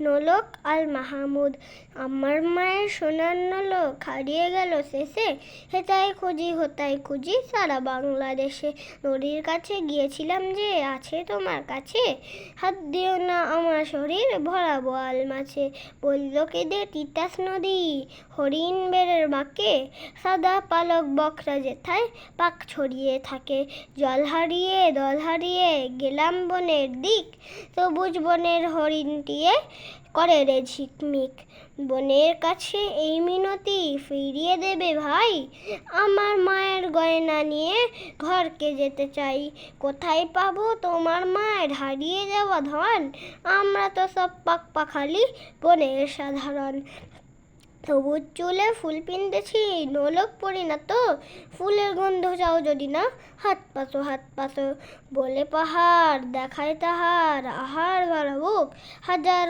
নোলক আল মাহমুদ। আমার মায়ের সোনার নোলক হারিয়ে গেল শেষে, হেতায় খুঁজি সারা বাংলাদেশে। নদীর কাছে গিয়েছিলাম যে আছে তোমার কাছে, হাত দিও না আমার শরীর ভরা বোয়াল মাছে। বলল কেঁদে তিতাস নদী হরিণ বেড়ের বাঁকে, সাদা পালক বকরা যেথায় পাক ছড়িয়ে থাকে। জল হারিয়ে দল হারিয়ে গেলাম বনের দিক, সবুজ বনের হরিণটিয়ে করে রে ঝিকমিক। বনের কাছে এই মিনতি ফিরিয়ে দেবে ভাই, আমার মায়ের গয়না নিয়ে ঘরকে যেতে চাই। কোথায় পাবো তোমার মায়ের হারিয়ে যাওয়া ধন, আমরা তো সব পাখালি বনের সাধারণ। সবুজ চুলে ফুল পিনতেছি নোলক পরি না তো, ফুলের গন্ধ চাও যদি না হাত পাতো বলে পাহাড় দেখায় তাহার আহার ভরা বুক। হাজার